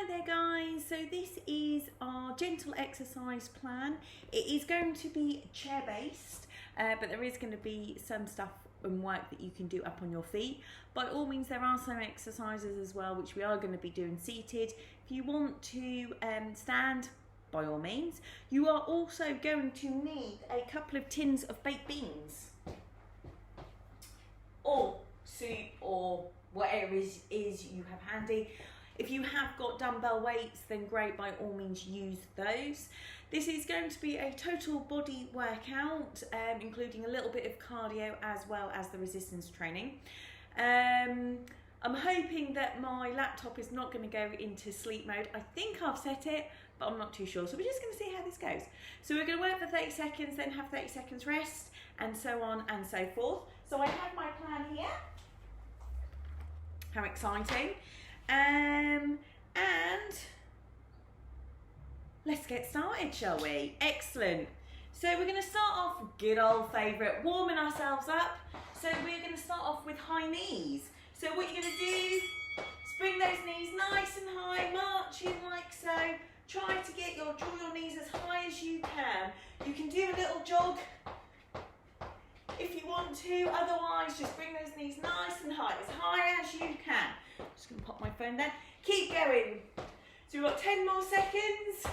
Hi there guys, so this is our gentle exercise plan. It is going to be chair based, but there is going to be some stuff and work that you can do up on your feet. By all means, there are some exercises as well which we are going to be doing seated. If you want to stand, by all means. You are also going to need a couple of tins of baked beans or soup or whatever is you have handy. If you have got dumbbell weights, then great, by all means use those. This is going to be a total body workout, including a little bit of cardio as well as the resistance training. I'm hoping that my laptop is not going to go into sleep mode. I think I've set it, but I'm not too sure. So we're just going to see how this goes. So we're going to work for 30 seconds, then have 30 seconds rest, and so on and so forth. So I have my plan here. How exciting. And let's get started, shall we? Excellent. So we're going to start off, good old favourite, warming ourselves up. So we're going to start off with high knees. So what you're going to do is bring those knees nice and high, march in like so. Try to draw your knees as high as you can. You can do a little jog if you want to, otherwise just bring those knees nice and high as you can. Just going to pop my phone there. Keep going. So we've got 10 more seconds.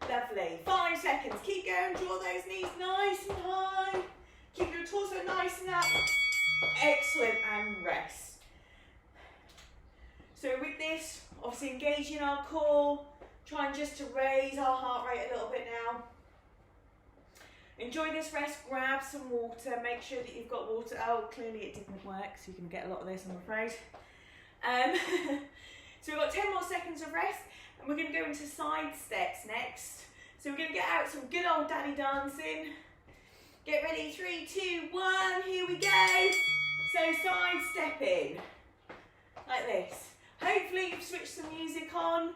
Lovely. 5 seconds. Keep going. Draw those knees nice and high. Keep your torso nice and up. Excellent. And rest. So with this, obviously engaging our core, trying just to raise our heart rate a little bit now. Enjoy this rest, grab some water, make sure that you've got water. Oh, clearly it didn't work, so you can get a lot of this, I'm afraid. So we've got 10 more seconds of rest, and we're going to go into side steps next. So we're going to get out some good old daddy dancing. Get ready, 3, 2, 1, here we go. So side stepping, like this. Hopefully you've switched some music on.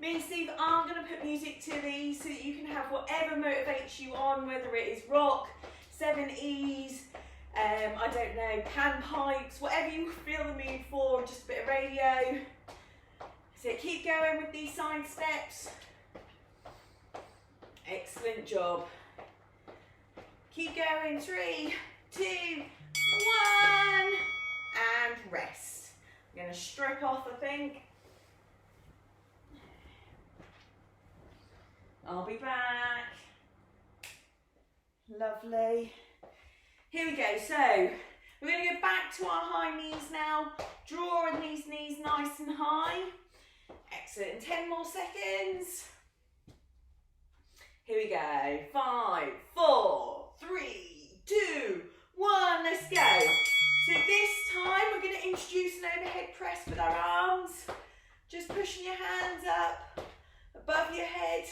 Me and Steve are going to put music to these so that you can have whatever motivates you on, whether it is rock, 7Es, I don't know, panpipes, whatever you feel the mood for, just a bit of radio. So keep going with these side steps. Excellent job. Keep going, 3, 2, 1, and rest. I'm going to strip off, I think. I'll be back. Lovely. Here we go. So we're going to go back to our high knees now. Drawing these knees nice and high. Excellent. 10 more seconds. Here we go. 5, 4, 3, 2, 1. Let's go. So this time we're going to introduce an overhead press with our arms. Just pushing your hands up above your head.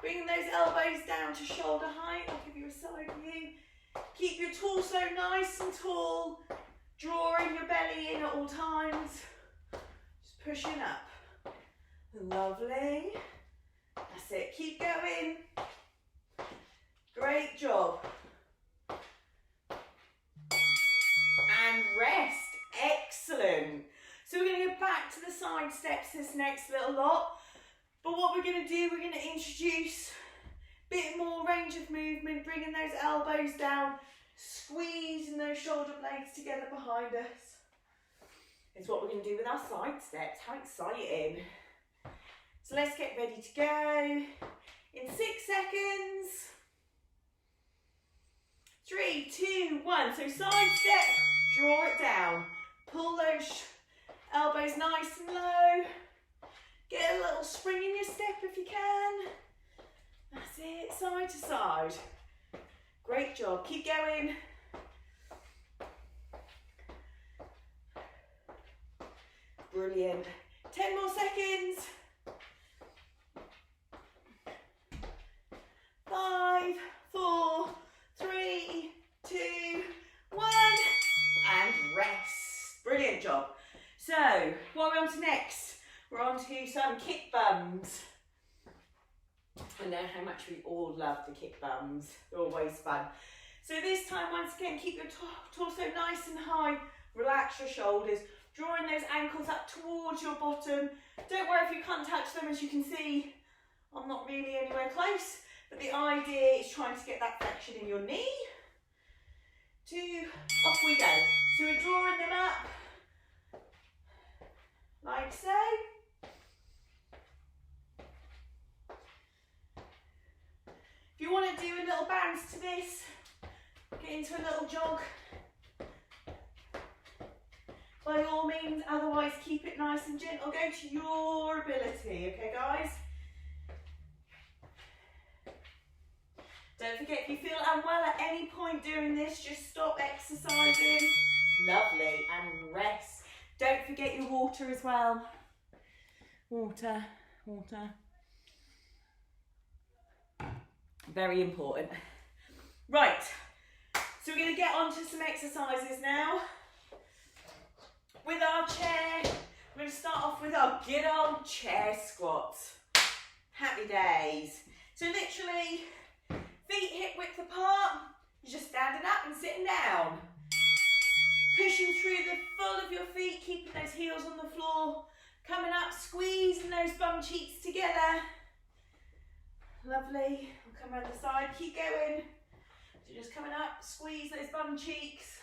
Bringing those elbows down to shoulder height. I'll give you a side view. Keep your torso nice and tall. Drawing your belly in at all times. Just pushing up. Lovely. That's it. Keep going. Great job. And rest. Excellent. So we're going to go back to the side steps this next little lot. But what we're going to do, we're going to introduce a bit more range of movement, bringing those elbows down, squeezing those shoulder blades together behind us. It's what we're going to do with our side steps. How exciting. So let's get ready to go. In 6 seconds. 3, 2, 1. So side step, draw it down. Pull those elbows nice and low. Get a little spring in your step if you can. That's it, side to side. Great job, keep going. Brilliant. 10 more seconds. 5, 4, 3, 2, 1. And rest. Brilliant job. So, what are we on to next? We're on to some kick bums. I know how much we all love the kick bums. They're always fun. So this time, once again, keep your torso nice and high. Relax your shoulders. Drawing those ankles up towards your bottom. Don't worry if you can't touch them. As you can see, I'm not really anywhere close. But the idea is trying to get that flexion in your knee. 2, off we go. So we're drawing them up, like so. If you want to do a little bounce to this, get into a little jog, by all means, otherwise keep it nice and gentle, go to your ability, okay guys? Don't forget, if you feel unwell at any point during this, just stop exercising. Lovely, and rest. Don't forget your water as well. Water, water. Very important. Right, so we're going to get on to some exercises now. With our chair, we're going to start off with our good old chair squats. Happy days. So literally, feet hip width apart, you're just standing up and sitting down. Pushing through the full of your feet, keeping those heels on the floor. Coming up, squeezing those bum cheeks together. Lovely. We'll come around the side, keep going. So just coming up, squeeze those bum cheeks.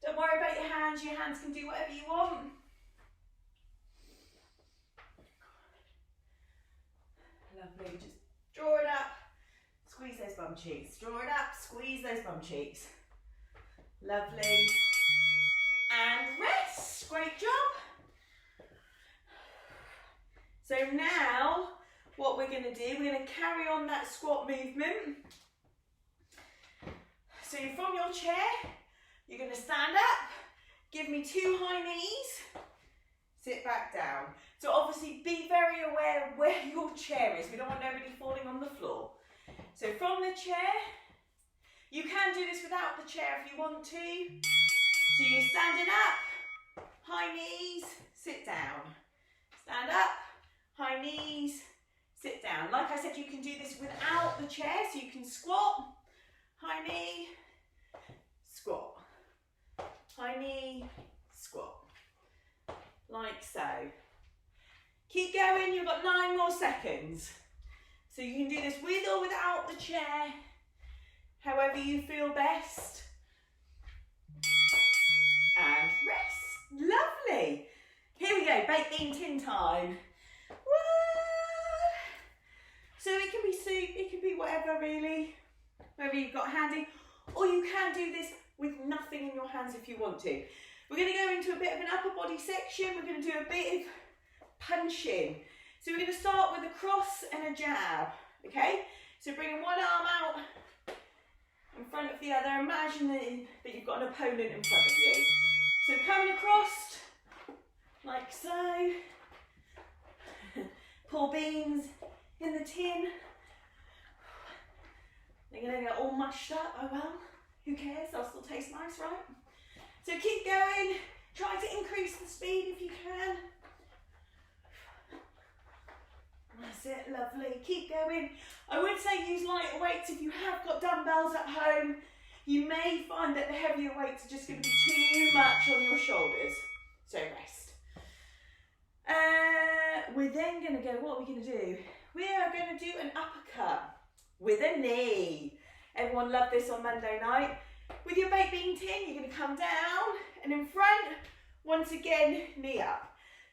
Don't worry about your hands can do whatever you want. Lovely, just draw it up, squeeze those bum cheeks. Draw it up, squeeze those bum cheeks. Lovely. And rest, great job. So now, what we're going to do, we're going to carry on that squat movement. So you're from your chair, you're going to stand up, give me 2 high knees, sit back down. So obviously be very aware of where your chair is. We don't want nobody falling on the floor. So from the chair, you can do this without the chair if you want to. So you're standing up, high knees, sit down. Stand up, high knees, sit down. Like I said, you can do this without the chair, so you can squat, high knee, squat, high knee, squat, like so. Keep going, you've got 9 more seconds. So you can do this with or without the chair, however you feel best. And rest, lovely. Here we go, baked bean tin time. What? So it can be soup, it can be whatever really, whatever you've got handy, or you can do this with nothing in your hands if you want to. We're going to go into a bit of an upper body section. We're going to do a bit of punching. So we're going to start with a cross and a jab, okay? So bringing one arm out in front of the other. Imagine that you've got an opponent in front of you. So coming across, like so. Pour beans in the tin. They're going to get all mushed up. Oh well, who cares? They'll still taste nice, right? So keep going. Try to increase the speed if you can. That's it, lovely. Keep going. I would say use lighter weights if you have got dumbbells at home. You may find that the heavier weights are just going to be too much on your shoulders. So rest. We're then going to go, what are we going to do? We are going to do an uppercut with a knee. Everyone loved this on Monday night. With your baked bean tin, you're going to come down and in front. Once again, knee up.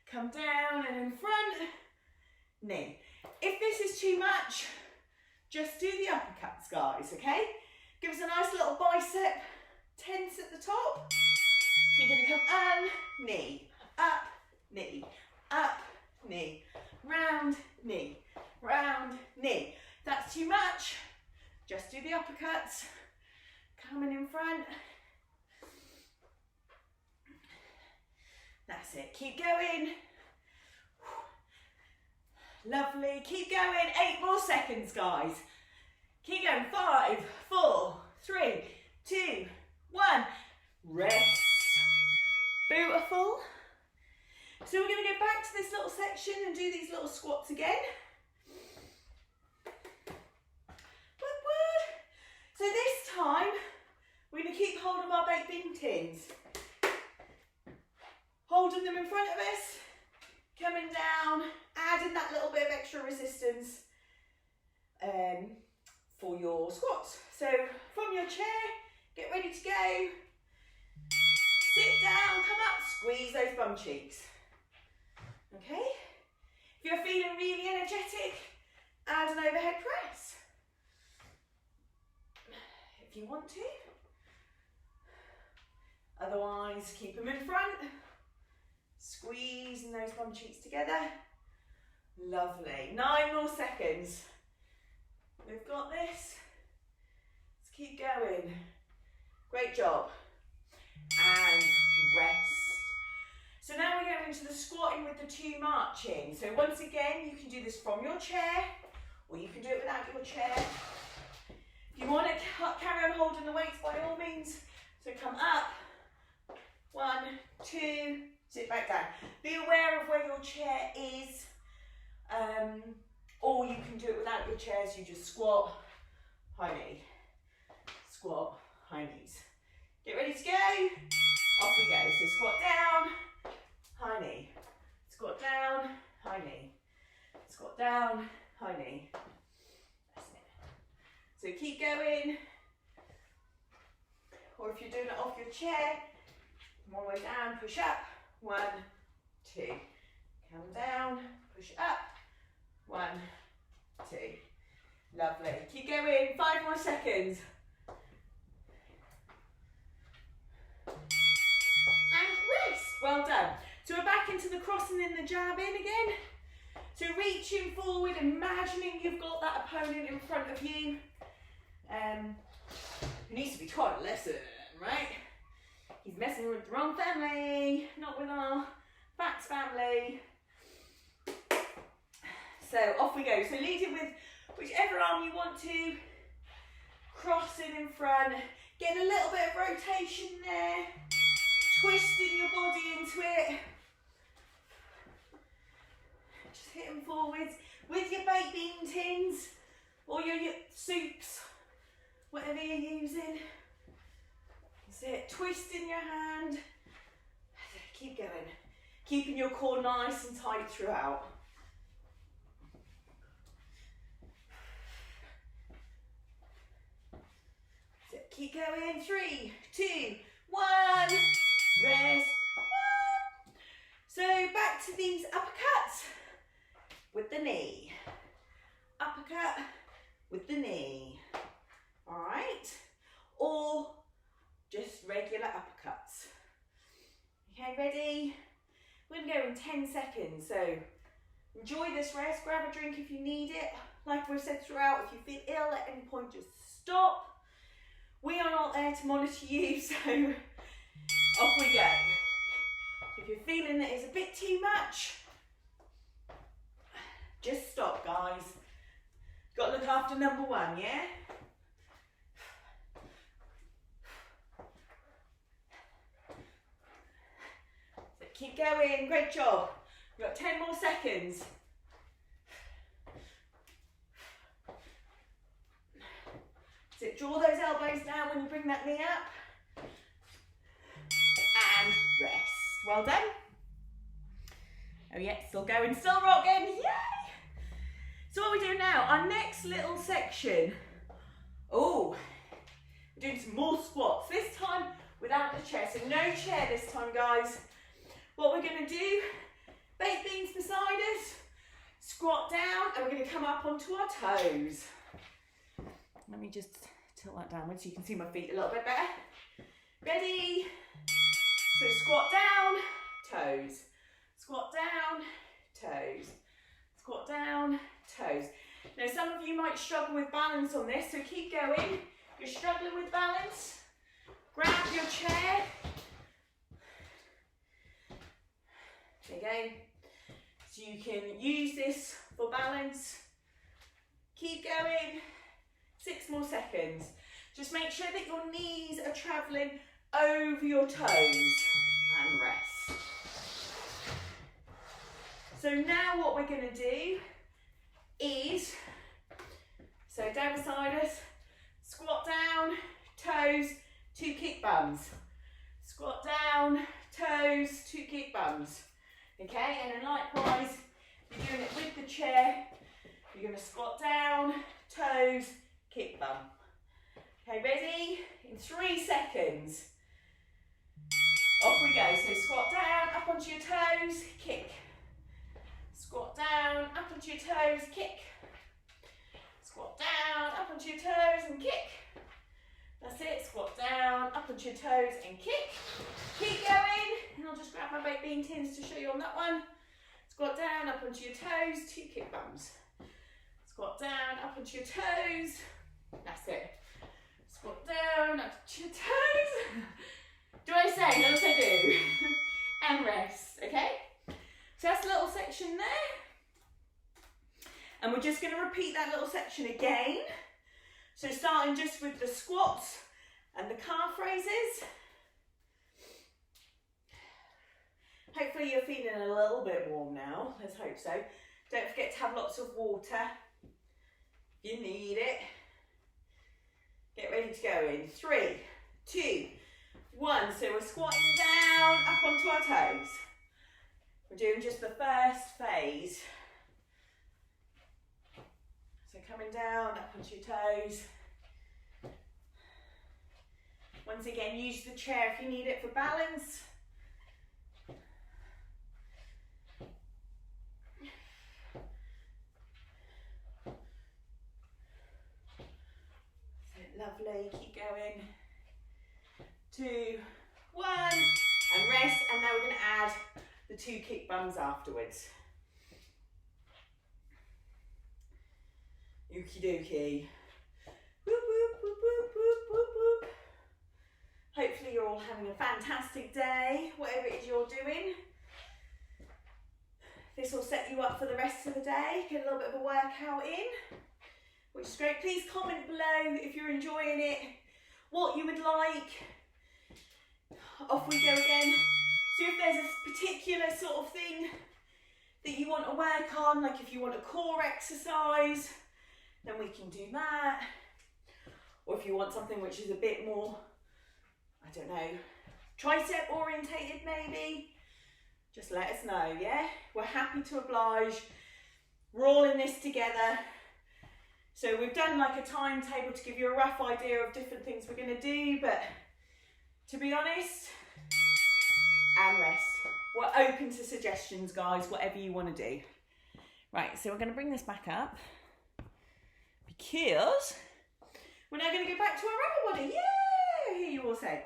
Come down and in front, knee. If this is too much, just do the uppercuts, guys, okay? Give us a nice little bicep tense at the top. So you're going to come and knee, up, knee, up, knee, round, knee, round, knee. If that's too much, just do the uppercuts. Coming in front. That's it. Keep going. Lovely. Keep going. 8 more seconds, guys. Keep going. 5, 4, 3, 2, 1. Rest. Beautiful. So we're going to go back to this little section and do these little squats again. So this time, we're going to keep hold of our baked bean tins. Hold holding them in front of us, coming down, adding that little bit of extra resistance for your squats. So from your chair, get ready to go. Sit down, come up, squeeze those bum cheeks. Okay? If you're feeling really energetic, add an overhead press. If you want to. Otherwise, keep them in front. Squeezing those bum cheeks together. Lovely. 9 more seconds. We've got this. Let's keep going. Great job. And rest. So now we're going into the squatting with the 2 marching. So once again, you can do this from your chair, or you can do it without your chair. If you want to carry on holding the weights, by all means. So come up. 1, 2, sit back down. Be aware of where your chair is, or you can do it without your chairs. You just squat, high knee, squat, high knees. Get ready to go. Off we go. So squat down, high knee, squat down, high knee, squat down, high knee. That's it. So keep going. Or if you're doing it off your chair, come all the way down, push up. 1, 2. Come down, push up. 1, 2. Lovely. Keep going. 5 more seconds. And rest. Well done. So we're back into the crossing and the jab in again. So reaching forward, imagining you've got that opponent in front of you. Who needs to be taught a lesson, right? He's messing with the wrong family, not with our facts family. So off we go. So lead it with whichever arm you want to. Crossing in front. Getting a little bit of rotation there. Twisting your body into it. Just hitting forwards with your baked bean tins or your soups, whatever you're using. That's it. Twisting your hand. Keep going. Keeping your core nice and tight throughout. That's it. Keep going. 3, 2, 1. Rest. 1. So back to these uppercuts with the knee. Uppercut with the knee. All right. Or just regular uppercuts. Okay, ready? We're going to go in 10 seconds. So enjoy this rest. Grab a drink if you need it. Like we've said throughout, if you feel ill at any point, just stop. We are not there to monitor you, so off we go. If you're feeling that it's a bit too much, just stop, guys. Got to look after number 1, yeah? So keep going, great job. We've got 10 more seconds. So draw those elbows down when you bring that knee up. And rest. Well done. Oh yeah, still going, still rocking, yay! So what are we doing now? Our next little section. Oh, we're doing some more squats. This time without the chair, so no chair this time, guys. What we're gonna do, baked beans beside us, squat down, and we're gonna come up onto our toes. Let me just tilt that downwards so you can see my feet a little bit better. Ready? So squat down, toes. Squat down, toes. Squat down, toes. Now some of you might struggle with balance on this, so keep going. If you're struggling with balance, grab your chair. There you go. So you can use this for balance. Keep going. 6 more seconds. Just make sure that your knees are travelling over your toes and rest. So now what we're going to do is, so down beside us, squat down, toes, 2 kick bums. Squat down, toes, 2 kick bums. Okay, and then likewise, you're doing it with the chair. You're going to squat down, toes, kick bum. Okay, ready? In 3 seconds. Off we go. So squat down, up onto your toes, kick. Squat down, up onto your toes, kick. Squat down, up onto your toes and kick. That's it, squat down, up onto your toes and kick. Keep going, and I'll just grab my baked bean tins to show you on that one. Squat down, up onto your toes, 2 kick bums. Squat down, up onto your toes. That's it. Squat down, up onto your toes. Do I say? No, I do. And rest, okay? So that's a little section there. And we're just going to repeat that little section again. So starting just with the squats and the calf raises. Hopefully you're feeling a little bit warm now. Let's hope so. Don't forget to have lots of water if you need it. Get ready to go in 3, 2, 1. So we're squatting down, up onto our toes. We're doing just the first phase. So coming down, up onto your toes. Once again, use the chair if you need it for balance. Lovely, keep going. 2, 1, and rest. And now we're going to add the 2 kick bums afterwards. Okie dokie. Whoop, whoop, whoop, whoop, whoop, whoop, whoop. Hopefully you're all having a fantastic day, whatever it is you're doing. This will set you up for the rest of the day. Get a little bit of a workout in, which is great. Please comment below if you're enjoying it, what you would like. Off we go again. So if there's a particular sort of thing that you want to work on, like if you want a core exercise, then we can do that. Or if you want something which is a bit more, I don't know, tricep orientated maybe, just let us know, yeah? We're happy to oblige. We're all in this together. So we've done like a timetable to give you a rough idea of different things we're going to do, but to be honest, and rest. We're open to suggestions, guys, whatever you want to do. Right, so we're going to bring this back up because we're now going to go back to our upper body. Yay! Hear you all say.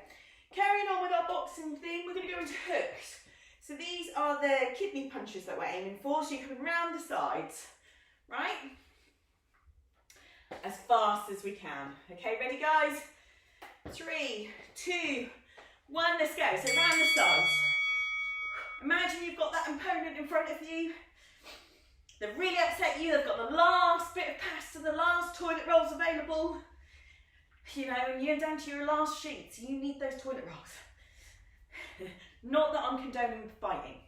Carrying on with our boxing thing, we're going to go into hooks. So these are the kidney punches that we're aiming for. So you're coming round the sides, right? As fast as we can. Okay, ready guys? 3, 2, 1, let's go. So round the sides. Imagine you've got that opponent in front of you. They've really upset you. They've got the last bit of pasta, the last toilet rolls available. You know, and you're down to your last sheets. You need those toilet rolls. Not that I'm condoning fighting.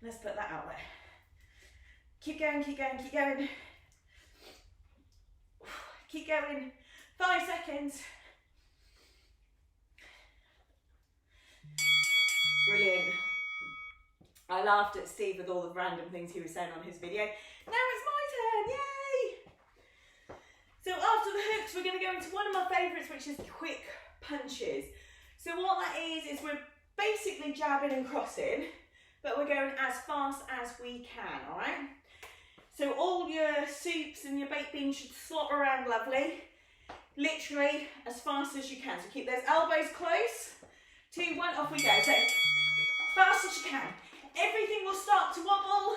Let's put that out there. Keep going, keep going, keep going. Keep going. 5 seconds. Brilliant. I laughed at Steve with all the random things he was saying on his video. Now it's my turn, yay! So after the hooks, we're going to go into one of my favourites, which is quick punches. So what that is we're basically jabbing and crossing, but we're going as fast as we can, all right? So all your soups and your baked beans should slot around lovely, literally as fast as you can. So keep those elbows close. 2, 1, off we go. So fast as you can. Everything will start to wobble.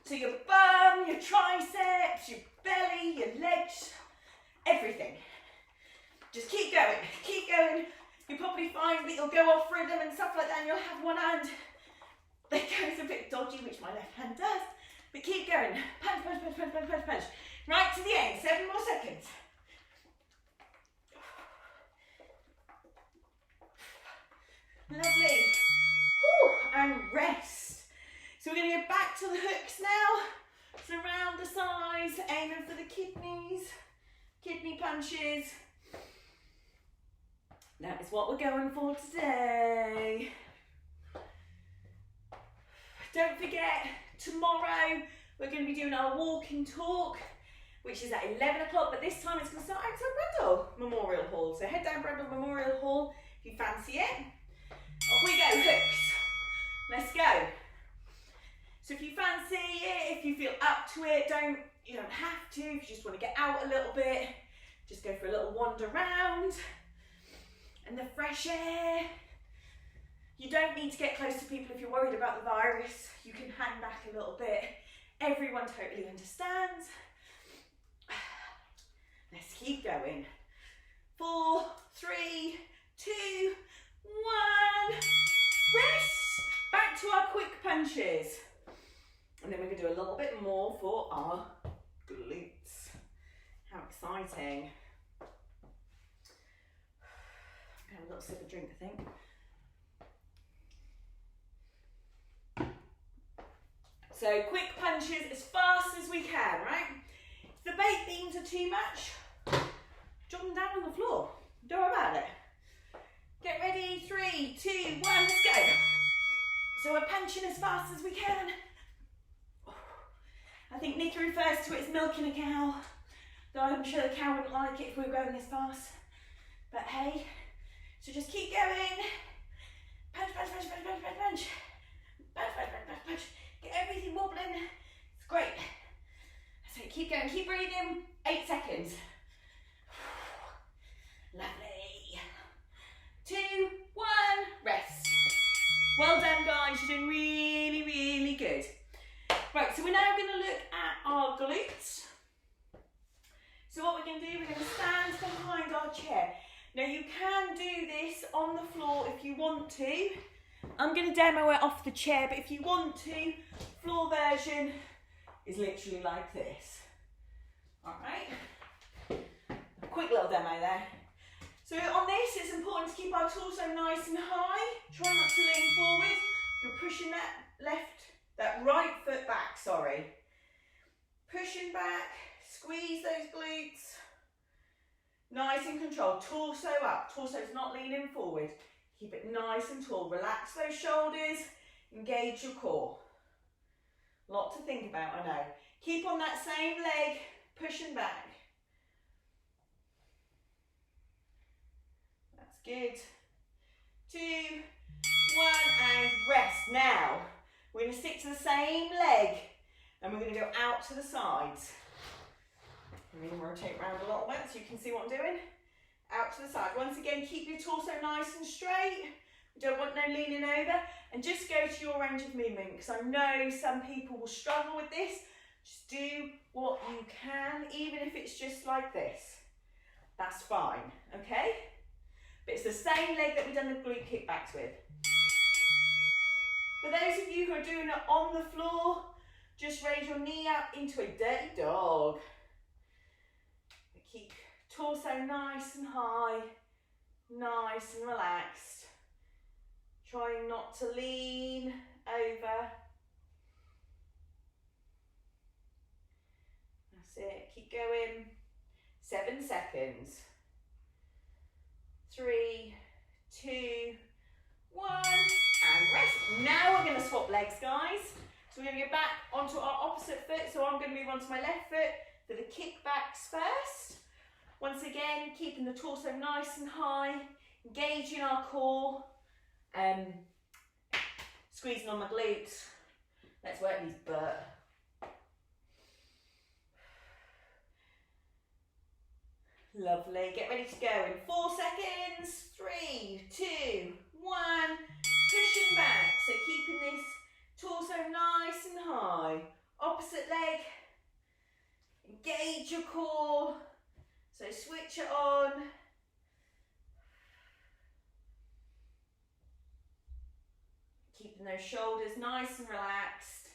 So your bum, your triceps, your belly, your legs, everything. Just keep going, keep going. You'll probably find that you'll go off rhythm and stuff like that, and you'll have one hand that goes a bit dodgy, which my left hand does. But keep going. Punch, punch, punch, punch, punch, punch, punch. Right to the end. 7 more seconds. Lovely. Whew, and rest. So we're going to go back to the hooks now. So round the sides, aiming for the kidneys, kidney punches. That is what we're going for today. Don't forget, tomorrow we're going to be doing our walk and talk, which is at 11 o'clock, but this time it's going to start outside Brendel Memorial Hall. So head down Brendel Memorial Hall if you fancy it. Off we go, hooks. Let's go. So if you fancy it, if you feel up to it, you don't have to. If you just want to get out a little bit, just go for a little wander round. And the fresh air. You don't need to get close to people if you're worried about the virus. You can hang back a little bit. Everyone totally understands. Let's keep going. 4, 3, 2, 1. Rest. Back to our quick punches. And then we're going to do a little bit more for our glutes. How exciting. I'm going to have a little sip of drink, I think. So quick punches as fast as we can, right? If the baked beans are too much, drop them down on the floor. Don't worry about it. Get ready, 3, 2, 1, let's go. So we're punching as fast as we can. I think Nikki refers to it as milking a cow, though I'm sure the cow wouldn't like it if we were going this fast. But hey, so just keep going. Punch, punch, punch, punch, punch, punch, punch. Punch, punch, punch, punch, punch. Get everything wobbling. It's great. So keep going, keep breathing. 8 seconds. Lovely. 2, 1, rest. Well done, guys. You're doing really, really good. Right, so we're now going to look at our glutes. So what we're going to do, we're going to stand behind our chair. Now you can do this on the floor if you want to. I'm going to demo it off the chair, but if you want to, floor version is literally like this. All right, a quick little demo there. So on this, it's important to keep our torso nice and high. Try not to lean forward. You're pushing that right foot back, sorry. Pushing back, squeeze those glutes. Nice and controlled, torso up, torso's not leaning forward. Keep it nice and tall, relax those shoulders, engage your core. A lot to think about, I know. Keep on that same leg, pushing back. That's good. 2, 1, and rest. Now, we're going to stick to the same leg, and we're going to go out to the sides. I'm going to rotate around a little bit so you can see what I'm doing. Out to the side. Once again, keep your torso nice and straight. We don't want no leaning over. And just go to your range of movement, because I know some people will struggle with this. Just do what you can, even if it's just like this. That's fine, okay? But it's the same leg that we've done the glute kickbacks with. For those of you who are doing it on the floor, just raise your knee up into a dirty dog. Keep torso nice and high, nice and relaxed. Trying not to lean over. That's it, keep going. 7 seconds. 3, 2, 1, and rest. Now we're going to swap legs, guys. So we're going to go back onto our opposite foot. So I'm going to move onto my left foot for the kickbacks first. Once again, keeping the torso nice and high, engaging our core, squeezing on my glutes. Let's work these butt. Lovely. Get ready to go in 4 seconds. 3, 2, 1. Pushing back. So keeping this torso nice and high. Opposite leg. Engage your core. So switch it on. Keeping those shoulders nice and relaxed.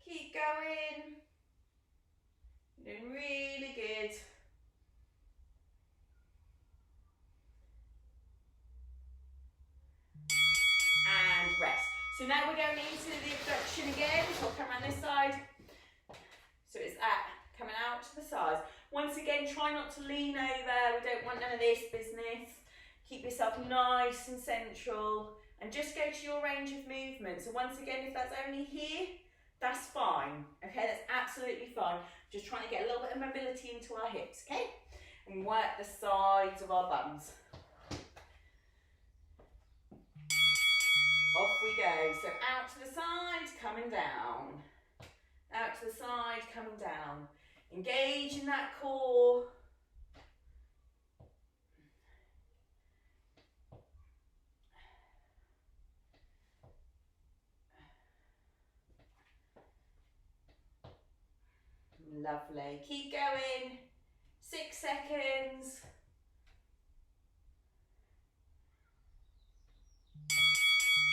Keep going. You're doing really good. And rest. So now we're going into the abduction again. So I'll come around this side. So it's that, coming out to the sides. Once again, try not to lean over. We don't want none of this business. Keep yourself nice and central and just go to your range of movement. So once again, if that's only here, that's fine, okay? That's absolutely fine. Just trying to get a little bit of mobility into our hips, okay? And work the sides of our bums. Off we go. So out to the side, coming down. Out to the side, coming down. Engage in that core. Lovely. Keep going. 6 seconds.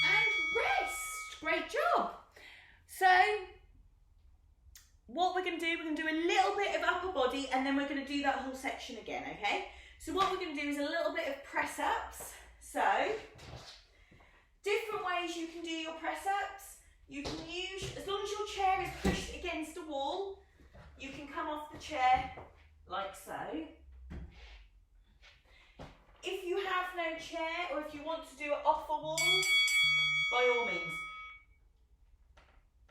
And rest. Great job. So, what we're going to do, we're going to do a little bit of upper body and then we're going to do that whole section again, okay? So what we're going to do is a little bit of press ups. So, different ways you can do your press ups. You can use, as long as your chair is pushed against a wall, you can come off the chair like so. If you have no chair or if you want to do it off a wall, by all means.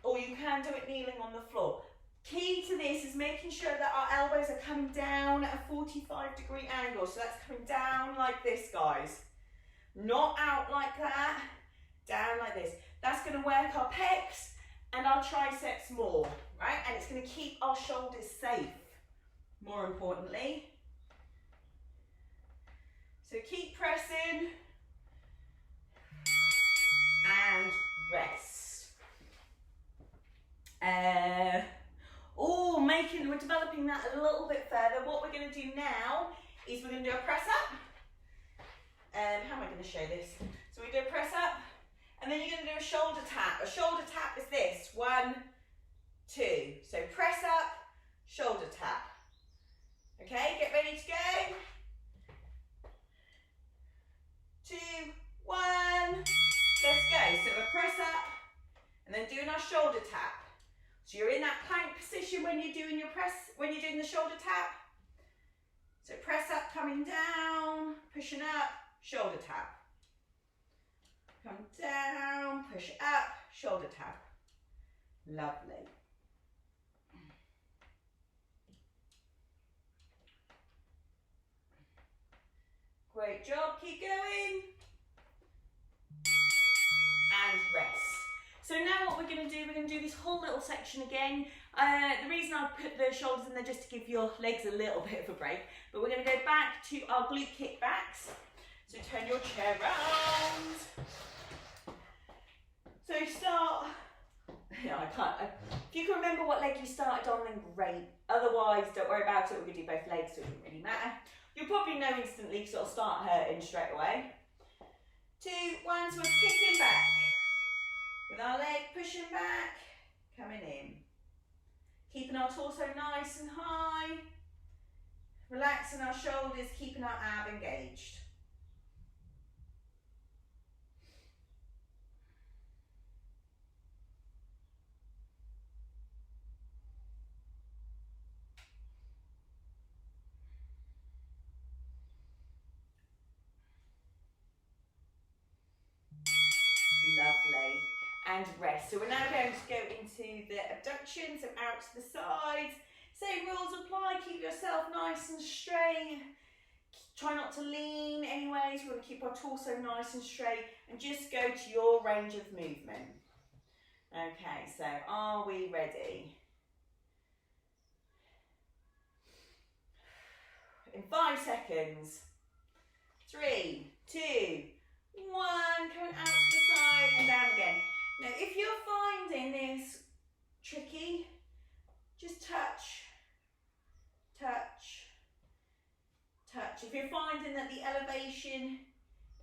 Or you can do it kneeling on the floor. Key to this is making sure that our elbows are coming down at a 45-degree angle. So that's coming down like this, guys. Not out like that, down like this. That's going to work our pecs and our triceps more, right? And it's going to keep our shoulders safe, more importantly. So keep pressing and rest. We're developing that a little bit further. What we're going to do now is we're going to do a press up. How am I going to show this? So we do a press up, and then you're going to do a shoulder tap. A shoulder tap is this, 1, 2. So press up, shoulder tap. Okay, get ready to go. 2, 1. Let's go. So we're press up, and then doing our shoulder tap. So you're in that plank position when you're doing your press, when you're doing the shoulder tap. So press up, coming down, pushing up, shoulder tap. Come down, push up, shoulder tap. Lovely. Great job, keep going. And rest. So now what we're going to do this whole little section again. The reason I put the shoulders in there just to give your legs a little bit of a break, but we're going to go back to our glute kickbacks. So turn your chair round. So start, if you can remember what leg you started on, then great. Otherwise, don't worry about it, we're going to do both legs, so it doesn't really matter. You'll probably know instantly because it'll start hurting straight away. 2, 1, so we're kicking back. With our leg pushing back, coming in. Keeping our torso nice and high. Relaxing our shoulders, keeping our ab engaged. Lovely. And rest. So we're now going to go into the abduction, so out to the sides. Same rules apply, keep yourself nice and straight. Try not to lean anyways, we want to keep our torso nice and straight and just go to your range of movement. Okay, so are we ready? In 5 seconds. 3, 2, 1, coming out to the side and down again. Now, if you're finding this tricky, just touch, touch, touch. If you're finding that the elevation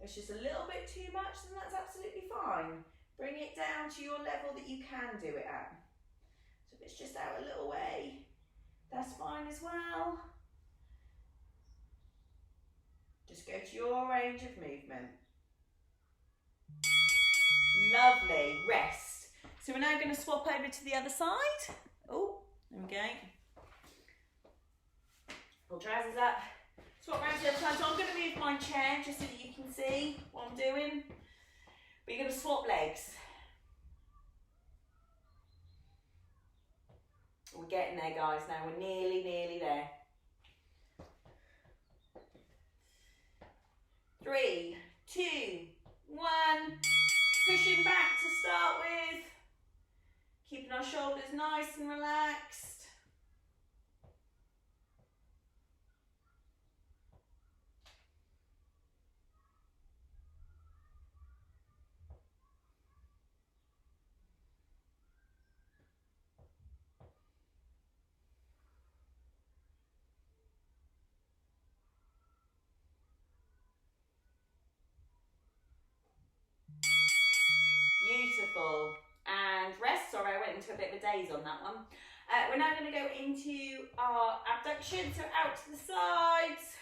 is just a little bit too much, then that's absolutely fine. Bring it down to your level that you can do it at. So if it's just out a little way, that's fine as well. Just go to your range of movement. Lovely, rest. So we're now going to swap over to the other side. Oh, there we go. Pull trousers up. Swap around to the other side. So I'm going to move my chair just so that you can see what I'm doing. But you're going to swap legs. We're getting there, guys, now. We're nearly there. 3, 2, 1. Pushing back to start with. Keeping our shoulders nice and relaxed. Beautiful. And rest. Sorry, I went into a bit of a daze on that one. We're now going to go into our abduction, so out to the sides.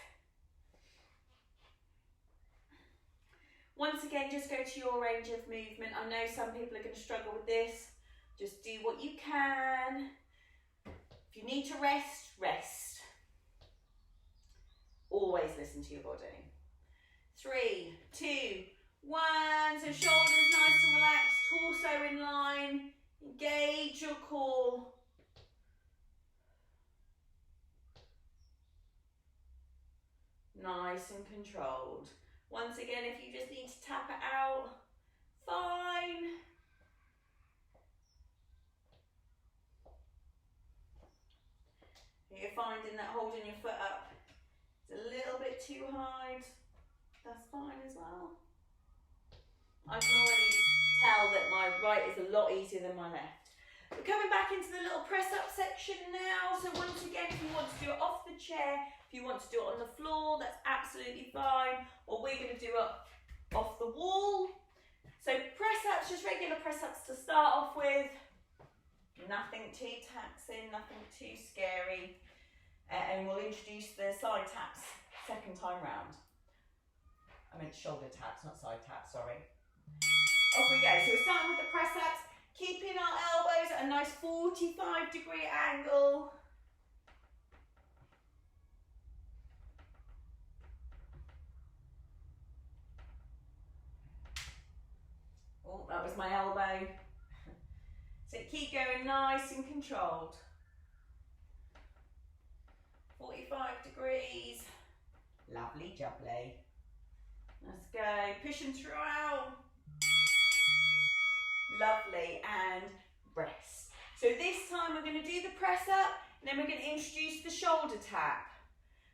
Once again, just go to your range of movement. I know some people are going to struggle with this. Just do what you can. If you need to rest, rest. Always listen to your body. 3, 2, 1. So shoulders nice and relaxed, torso in line. Engage your core. Nice and controlled. Once again, if you just need to tap it out, fine. If you're finding that holding your foot up is a little bit too high, that's fine as well. I can already tell that my right is a lot easier than my left. We're coming back into the little press up section now. So once again, if you want to do it off the chair, if you want to do it on the floor, that's absolutely fine. Or we're going to do it off the wall. So press ups, just regular press ups to start off with. Nothing too taxing, nothing too scary. And we'll introduce the side taps second time round. I meant shoulder taps, not side taps, sorry. Off we go. So we're starting with the press ups, keeping our elbows at a nice 45-degree angle. Oh, that was my elbow. So keep going nice and controlled. 45 degrees. Lovely jubbly. Let's go. Pushing throughout. Lovely. And rest. So this time we're going to do the press up and then we're going to introduce the shoulder tap.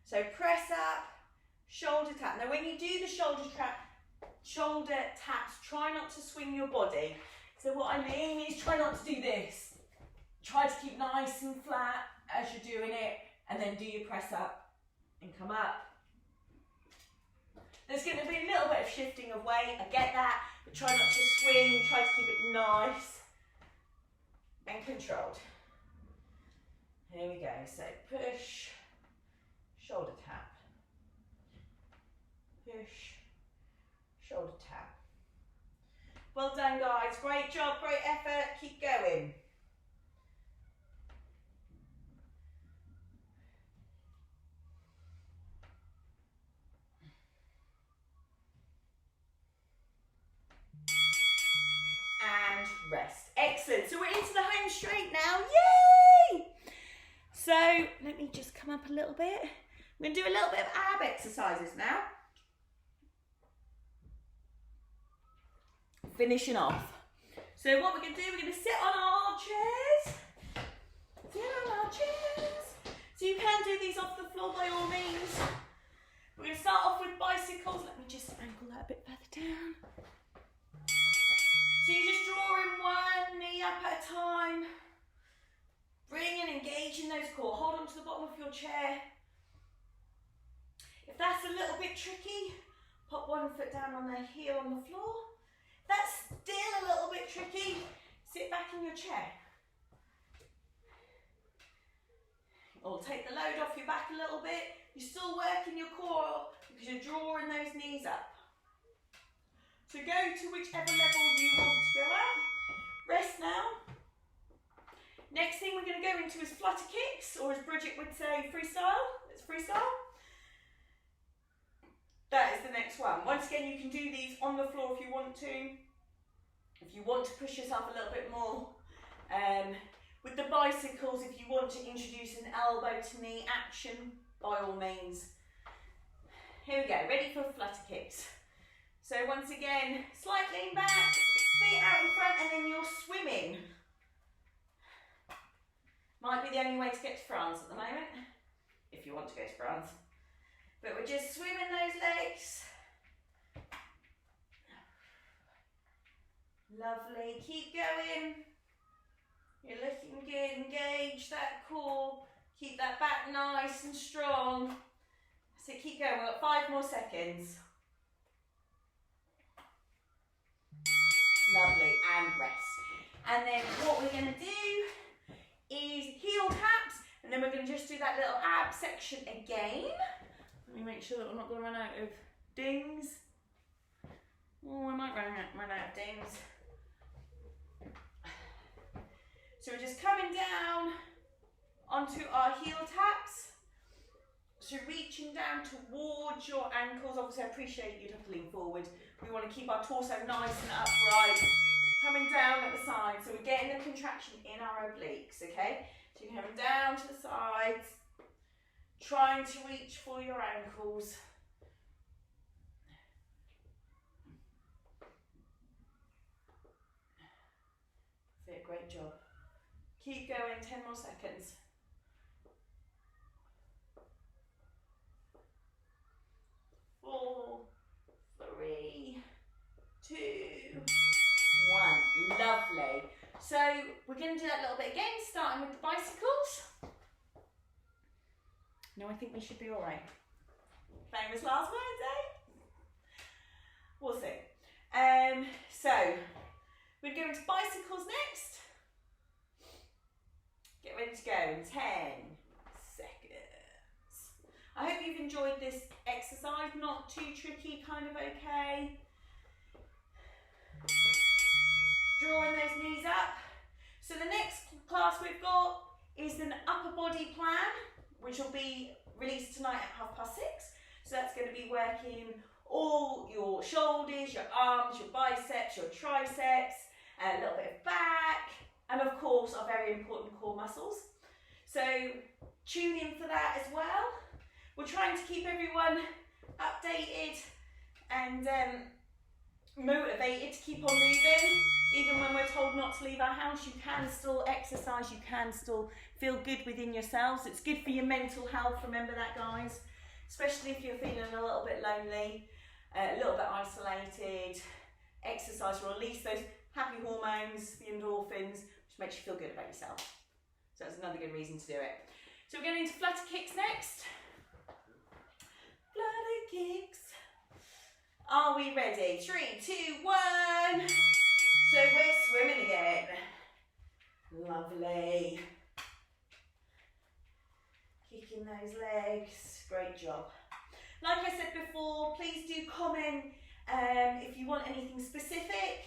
So press up, shoulder tap. Now when you do the shoulder taps, try not to swing your body. So what I mean is try not to do this. Try to keep nice and flat as you're doing it and then do your press up and come up. There's going to be a little bit of shifting of weight, I get that, but try not to swing, try to keep it nice and controlled. Here we go, so push, shoulder tap, push, shoulder tap. Well done guys, great job, great effort, keep going. And rest. Excellent. So we're into the home straight now. Yay! So let me just come up a little bit. We're going to do a little bit of ab exercises now. Finishing off. So what we're going to do, we're going to sit on our chairs. Sit on our chairs. So you can do these off the floor by all means. We're going to start off with bicycles. Let me just angle that a bit further down. So you just draw in one knee up at a time. Bring and engage in those core. Hold on to the bottom of your chair. If that's a little bit tricky, pop one foot down on the heel on the floor. If that's still a little bit tricky, sit back in your chair. Or take the load off your back a little bit. You're still working your core because you're drawing those knees up. So go to whichever level you want to go at. Rest now. Next thing we're going to go into is flutter kicks, or as Bridget would say, freestyle. It's freestyle. That is the next one. Once again, you can do these on the floor if you want to. If you want to push yourself a little bit more, with the bicycles, if you want to introduce an elbow to knee action, by all means. Here we go, ready for flutter kicks. So once again, slight lean back, feet out in front, and then you're swimming. Might be the only way to get to France at the moment, if you want to go to France. But we're just swimming those legs. Lovely, keep going. You're looking good, engage that core. Keep that back nice and strong. So keep going, we've got 5 more seconds. Lovely, and rest. And then what we're going to do is heel taps, and then we're going to just do that little ab section again. Let me make sure that we're not going to run out of dings. Oh, I might run out of dings. So we're just coming down onto our heel taps. So reaching down towards your ankles. Obviously I appreciate you lean forward. We want to keep our torso nice and upright. Coming down at the side. So we're getting the contraction in our obliques, okay? So you're coming down to the sides. Trying to reach for your ankles. Fit, great job. Keep going, 10 more seconds. 4, 3, 2, 1. Lovely. So we're going to do that a little bit again, starting with the bicycles. No, I think we should be all right. Famous last words, eh? We'll see. So we're going to bicycles next. Get ready to go in 10 seconds. I hope you've enjoyed this exercise, not too tricky, kind of okay. Drawing those knees up. So the next class we've got is an upper body plan, which will be released tonight at 6:30. So that's going to be working all your shoulders, your arms, your biceps, your triceps, and a little bit of back, and of course our very important core muscles. So tune in for that as well. We're trying to keep everyone updated and motivated to keep on moving. Even when we're told not to leave our house, you can still exercise, you can still feel good within yourselves. It's good for your mental health, remember that, guys. Especially if you're feeling a little bit lonely, a little bit isolated. Exercise will release those happy hormones, the endorphins, which makes you feel good about yourself. So that's another good reason to do it. So we're going into flutter kicks next. Flutter kicks. Are we ready? 3, 2, 1. So we're swimming again. Lovely. Kicking those legs. Great job. Like I said before, please do comment if you want anything specific.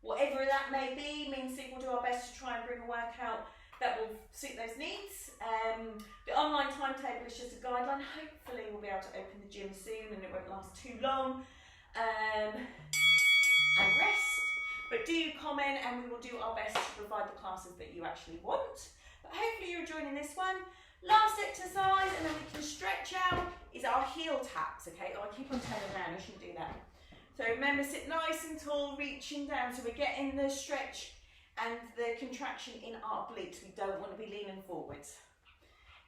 Whatever that may be, means that we'll do our best to try and bring a workout that will suit those needs. The online timetable is just a guideline. Hopefully we'll be able to open the gym soon and it won't last too long. And rest. But do comment and we will do our best to provide the classes that you actually want. But hopefully you're enjoying this one. Last exercise, and then we can stretch out, is our heel taps, okay? Oh, I keep on turning around, I shouldn't do that. So remember, sit nice and tall, reaching down. So we're getting the stretch and the contraction in our obliques. We don't want to be leaning forwards.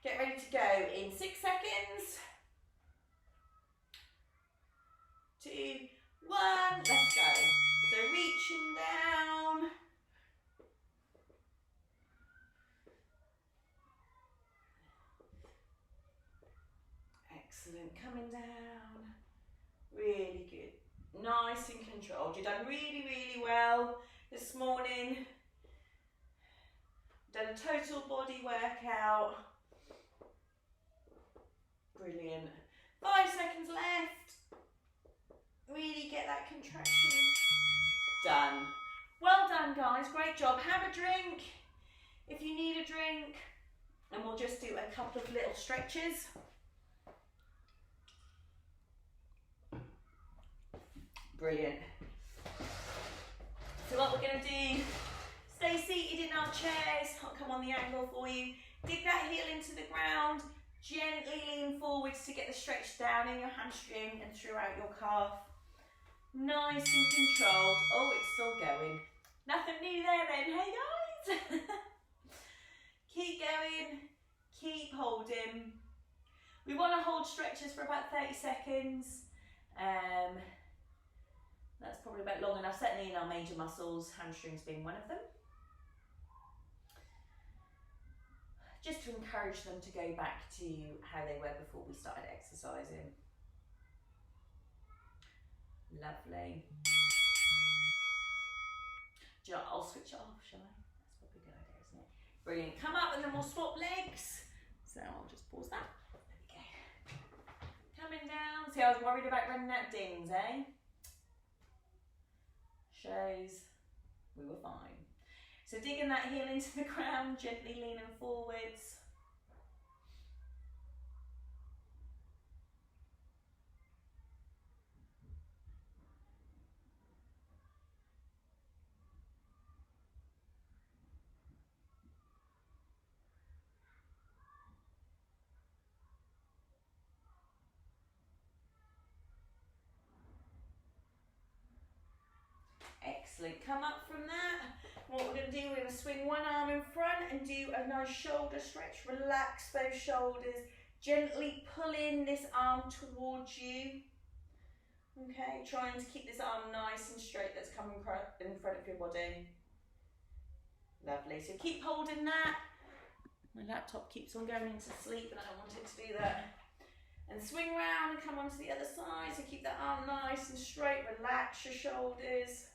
Get ready to go in 6 seconds. 2, 1, let's go. So reaching down. Excellent, coming down. Really good. Nice and controlled. You've done really, really well this morning. Done a total body workout. Brilliant. 5 seconds left. Really get that contraction. Done. Well done, guys. Great job. Have a drink if you need a drink. And we'll just do a couple of little stretches. Brilliant. going to do, stay seated in our chairs. I'll come on the angle for you. Dig that heel into the ground. Gently lean forwards to get the stretch down in your hamstring and throughout your calf. Nice and controlled. Oh, it's still going. Nothing new there then, hey guys? Keep going, keep holding. We want to hold stretches for about 30 seconds. That's probably about long enough, certainly in our major muscles, hamstrings being one of them. Just to encourage them to go back to how they were before we started exercising. Lovely. I'll switch it off, shall I? That's probably a good idea, isn't it? Brilliant. Come up and then we'll swap legs. So I'll just pause that. There we go. Coming down. See, I was worried about running out dings, eh? Shows we were fine. So digging that heel into the ground, gently leaning forwards. Excellent. Come up from that. What we're going to do, we're going to swing one arm in front and do a nice shoulder stretch. Relax those shoulders. Gently pull in this arm towards you. Okay, trying to keep this arm nice and straight that's coming in front of your body. Lovely. So keep holding that. My laptop keeps on going into sleep and I don't want it to do that. And swing round and come onto the other side. So keep that arm nice and straight. Relax your shoulders.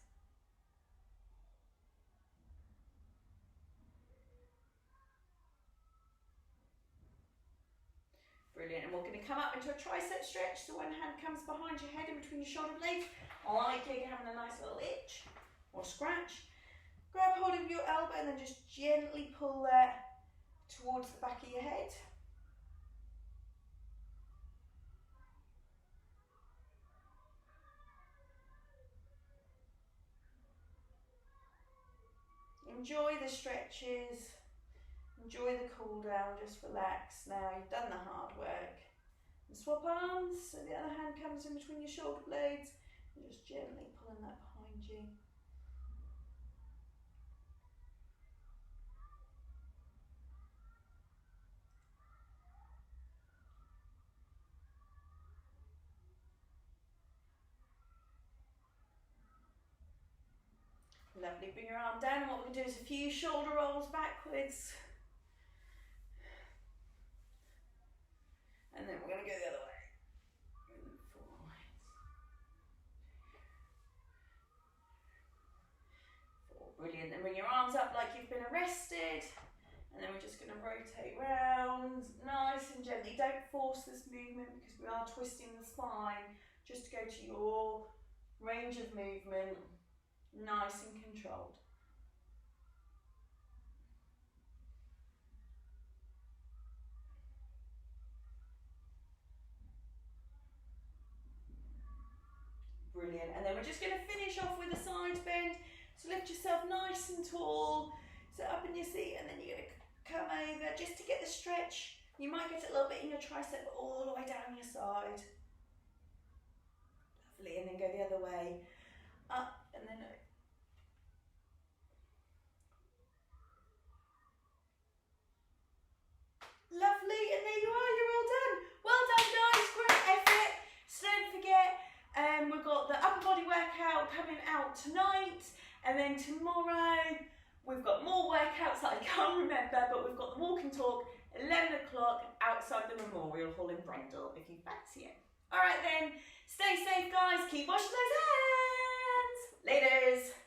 Brilliant, and we're going to come up into a tricep stretch, so one hand comes behind your head in between your shoulder blades, like you're having a nice little itch or scratch. Grab hold of your elbow and then just gently pull that towards the back of your head. Enjoy the stretches. Enjoy the cool down, just relax. Now you've done the hard work. And swap arms, so the other hand comes in between your shoulder blades and just gently pulling that behind you. Lovely, bring your arm down and what we're going to do is a few shoulder rolls backwards. And then we're going to go the other way. Four. Brilliant. Then bring your arms up like you've been arrested. And then we're just going to rotate round, nice and gently. Don't force this movement because we are twisting the spine. Just go to your range of movement, nice and controlled. Brilliant, and then we're just going to finish off with a side bend. So lift yourself nice and tall, sit up in your seat, and then you're going to come over just to get the stretch. You might get a little bit in your tricep, but all the way down your side. Lovely, and then go the other way. Up, and then over. Lovely, and there you are, you're all done. Well done guys, great effort. So don't forget, we've got the upper body workout coming out tonight, and then tomorrow we've got more workouts that I can't remember, but we've got the walk and talk 11 o'clock outside the Memorial Hall in Brendel if you fancy it. Alright then, stay safe guys, keep washing those hands. Laters.